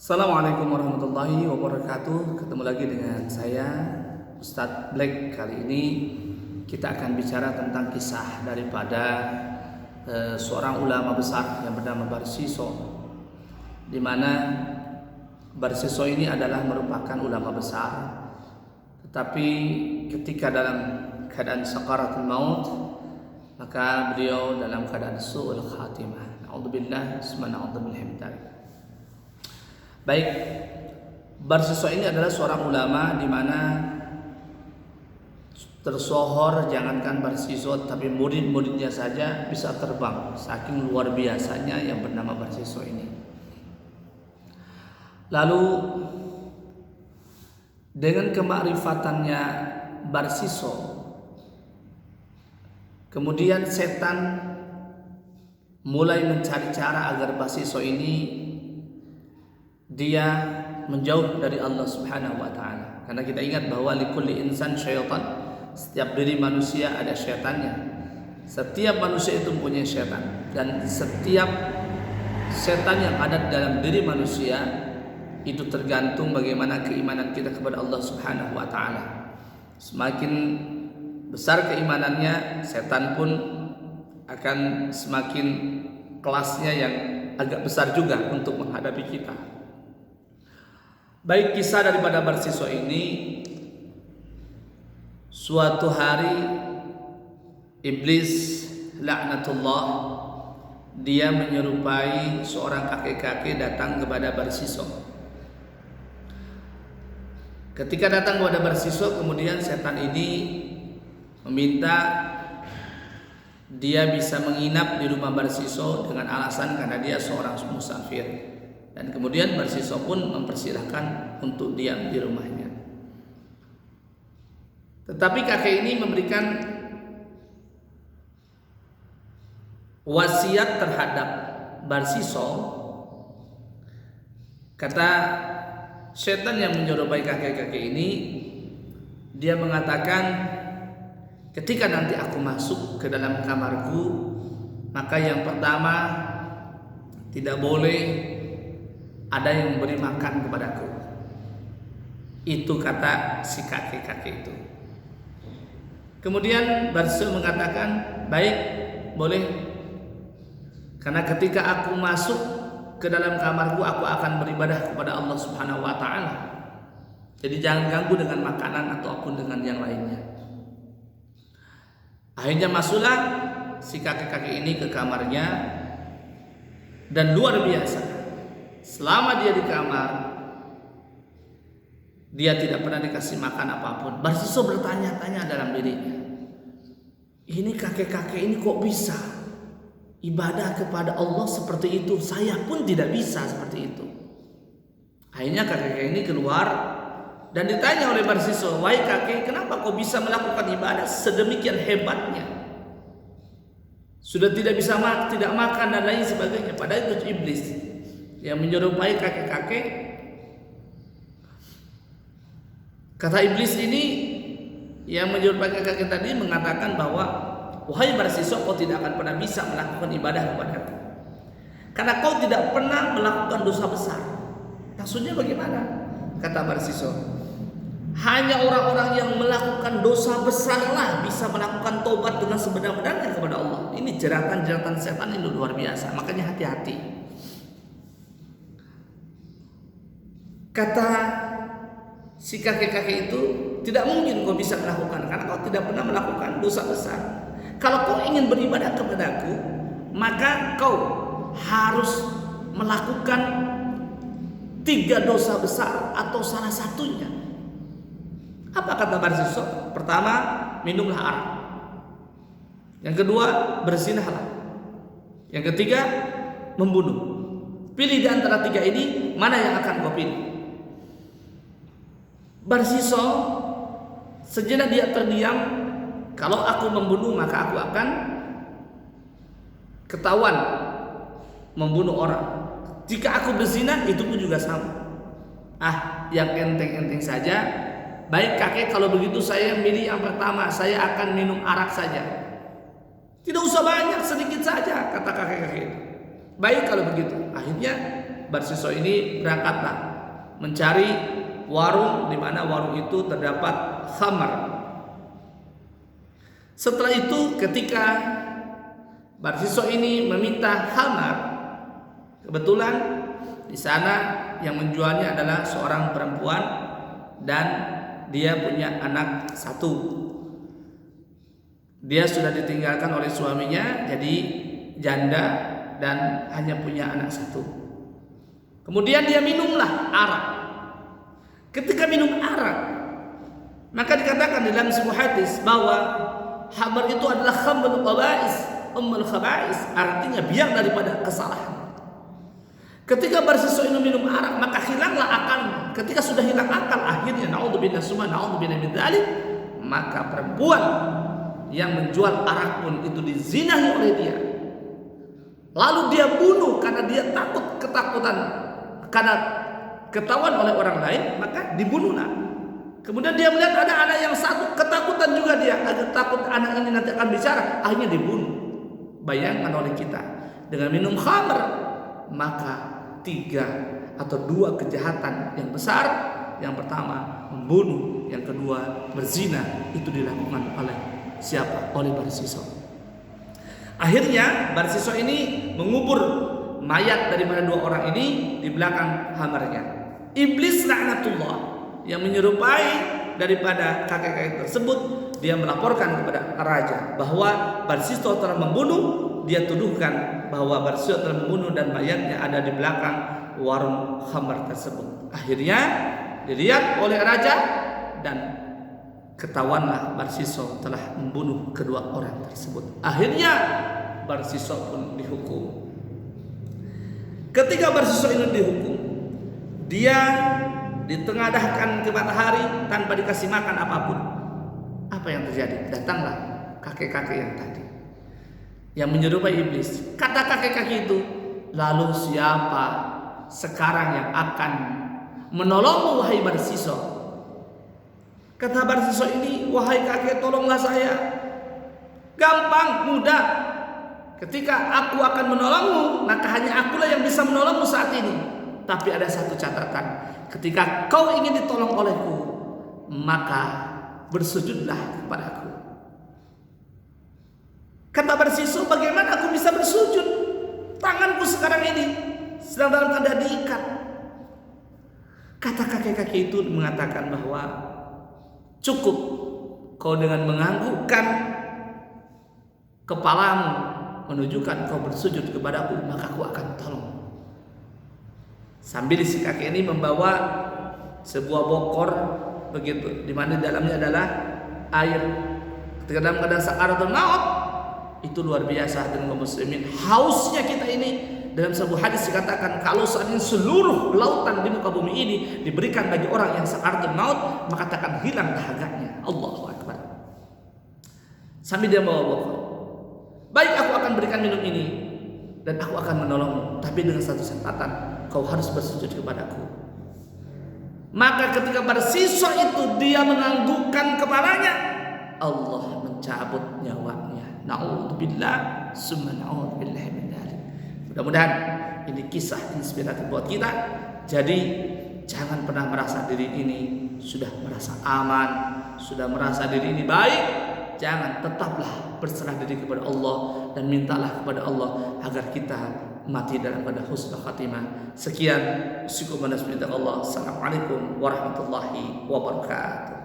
Assalamualaikum warahmatullahi wabarakatuh. Ketemu lagi dengan saya Ustadz Black. Kali ini kita akan bicara tentang kisah daripada seorang ulama besar yang bernama Barsiso, di mana Barsiso ini adalah merupakan ulama besar, tetapi ketika dalam keadaan sakaratul maut, maka beliau dalam keadaan su'ul khatimah. Na'udzubillah, na'udzubillah min dzalik. Baik, Barsiso ini adalah seorang ulama di mana tersohor, jangankan Barsiso tapi murid-muridnya saja bisa terbang saking luar biasanya yang bernama Barsiso ini. Lalu dengan kemakrifatannya Barsiso, kemudian setan mulai mencari cara agar Barsiso ini dia menjauh dari Allah Subhanahu wa taala. Karena kita ingat bahwa likulli insan syaitan, setiap diri manusia ada syaitannya. Setiap manusia itu mempunyai syaitan, dan setiap setan yang ada dalam diri manusia itu tergantung bagaimana keimanan kita kepada Allah Subhanahu wa taala. Semakin besar keimanannya, setan pun akan semakin kelasnya yang agak besar juga untuk menghadapi kita. Baik, kisah daripada Barsiso ini, suatu hari iblis laknatullah dia menyerupai seorang kakek-kakek datang kepada Barsiso. Ketika datang kepada Barsiso, kemudian setan ini meminta dia bisa menginap di rumah Barsiso dengan alasan karena dia seorang musafir. Dan kemudian Barsiso pun mempersilahkan untuk diam di rumahnya. Tetapi kakek ini memberikan wasiat terhadap Barsiso. Kata setan yang menyerupai kakek-kakek ini, dia mengatakan, ketika nanti aku masuk ke dalam kamarku, maka yang pertama tidak boleh ada yang memberi makan kepadaku. Itu kata si kakek-kakek itu. Kemudian Barsiso mengatakan, baik, boleh. Karena ketika aku masuk ke dalam kamarku, aku akan beribadah kepada Allah Subhanahu wa taala. Jadi jangan ganggu dengan makanan ataupun dengan yang lainnya. Akhirnya masuklah si kakek-kakek ini ke kamarnya, dan luar biasa, selama dia di kamar, dia tidak pernah dikasih makan apapun. Barsiso bertanya-tanya dalam dirinya, ini kakek-kakek ini kok bisa ibadah kepada Allah seperti itu? Saya pun tidak bisa seperti itu. Akhirnya kakek-kakek ini keluar dan ditanya oleh Barsiso, wahai kakek, kenapa kau bisa melakukan ibadah sedemikian hebatnya? Sudah tidak bisa tidak makan dan lain sebagainya. Padahal itu iblis yang menyerupai kakek-kakek. Kata iblis ini yang menyerupai kakek-kakek tadi mengatakan bahwa, wahai Barsiso, kau tidak akan pernah bisa melakukan ibadah kepadaku karena kau tidak pernah melakukan dosa besar. Maksudnya bagaimana? Kata Barsiso, hanya orang-orang yang melakukan dosa besarlah bisa melakukan tobat dengan sebenar-benarnya kepada Allah. Ini jeratan-jeratan setan ini luar biasa, makanya hati-hati. Kata si kakek-kakek itu, tidak mungkin kau bisa melakukan karena kau tidak pernah melakukan dosa besar. Kalau kau ingin beribadah kepadaku, maka kau harus melakukan 3 dosa besar atau salah satunya. Apa kata Barsiso? Pertama, minumlah arak. Yang kedua, berzinahlah. Yang ketiga, membunuh. Pilih di antara 3 ini, mana yang akan kau pilih? Barsiso sejenak dia terdiam. Kalau aku membunuh, maka aku akan ketahuan membunuh orang. Jika aku berzina, itu pun juga sama. Yang enteng-enteng saja. Baik kakek, kalau begitu saya milih yang pertama, saya akan minum arak saja. Tidak usah banyak, sedikit saja, kata kakek-kakek. Baik kalau begitu. Akhirnya Barsiso ini berangkatlah mencari warung di mana warung itu terdapat khamar. Setelah itu ketika Barsiso ini meminta khamar, kebetulan di sana yang menjualnya adalah seorang perempuan dan dia punya anak satu. Dia sudah ditinggalkan oleh suaminya, jadi janda dan hanya punya anak satu. Kemudian dia minumlah arak. Ketika minum arak, maka dikatakan di dalam sebuah hadis bahwa khamar itu adalah khamrul khaba'is, ummul khaba'is, artinya biang daripada kesalahan. Ketika Barsiso ini minum arak, maka hilanglah akalnya. Ketika sudah hilang akal, akhirnya naudzubillah summa naudzubillah min dzalik, maka perempuan yang menjual arak pun itu dizinahi oleh dia. Lalu dia bunuh karena dia ketakutan karena ketahuan oleh orang lain, maka dibunuhlah. Kemudian dia melihat ada anak yang satu, ketakutan juga dia, agak takut anak ini nanti akan bicara, akhirnya dibunuh. Bayangkan oleh kita, dengan minum khamr, maka 3 atau 2 kejahatan yang besar. Yang pertama membunuh, yang kedua berzina. Itu dilakukan oleh siapa? Oleh Barsiso. Akhirnya Barsiso ini mengubur mayat daripada 2 orang ini di belakang kamarnya. Iblis laknatullah yang menyerupai daripada kakek-kakek tersebut, dia melaporkan kepada raja bahwa Barsiso telah membunuh. Dia tuduhkan bahwa Barsiso telah membunuh dan mayatnya ada di belakang warung khamar tersebut. Akhirnya dilihat oleh raja dan ketahuanlah Barsiso telah membunuh kedua orang tersebut. Akhirnya Barsiso pun dihukum. Ketika Barsiso ini dihukum, dia ditengadahkan ke matahari tanpa dikasih makan apapun. Apa yang terjadi? Datanglah kakek-kakek yang tadi, yang menyerupai iblis. Kata kakek-kakek itu, lalu siapa sekarang yang akan menolongmu wahai Barsiso? Kata Barsiso ini, wahai kakek, tolonglah saya. Gampang, mudah. Ketika aku akan menolongmu, maka hanya akulah yang bisa menolongmu saat ini. Tapi ada satu catatan, ketika kau ingin ditolong olehku, maka bersujudlah kepadaku. Kata Barsiso, bagaimana aku bisa bersujud? Tanganku sekarang ini sedang dalam tanda diikat. Kata kakek-kakek itu mengatakan bahwa cukup kau dengan menganggukkan kepalamu menunjukkan kau bersujud kepadaku, maka aku akan tolong. Sambil si kakek ini membawa sebuah bokor begitu, di mana dalamnya adalah air. Ketika dalam keadaan sakaratul maut, itu luar biasa dengan kaum muslimin. Hausnya kita ini, dalam sebuah hadis dikatakan kalau seandainya seluruh lautan di muka bumi ini diberikan bagi orang yang sakaratul maut, maka takkan hilang dahaganya. Allahu akbar. Sambil dia bawa bokor, baik, aku akan berikan minum ini dan aku akan menolongmu, tapi dengan satu catatan, kau harus bersujud kepadaku. Maka ketika Barsiso itu dia menganggukkan kepalanya, Allah mencabut nyawanya. Na'udzubillah summa na'udzubillah min dzalik. Mudah-mudahan ini kisah inspiratif buat kita. Jadi jangan pernah merasa diri ini sudah merasa aman, sudah merasa diri ini baik. Jangan, tetaplah berserah diri kepada Allah dan mintalah kepada Allah agar kita mati dalam keadaan husnul khatimah. Sekian, syukur Allah. Assalamualaikum warahmatullahi wabarakatuh.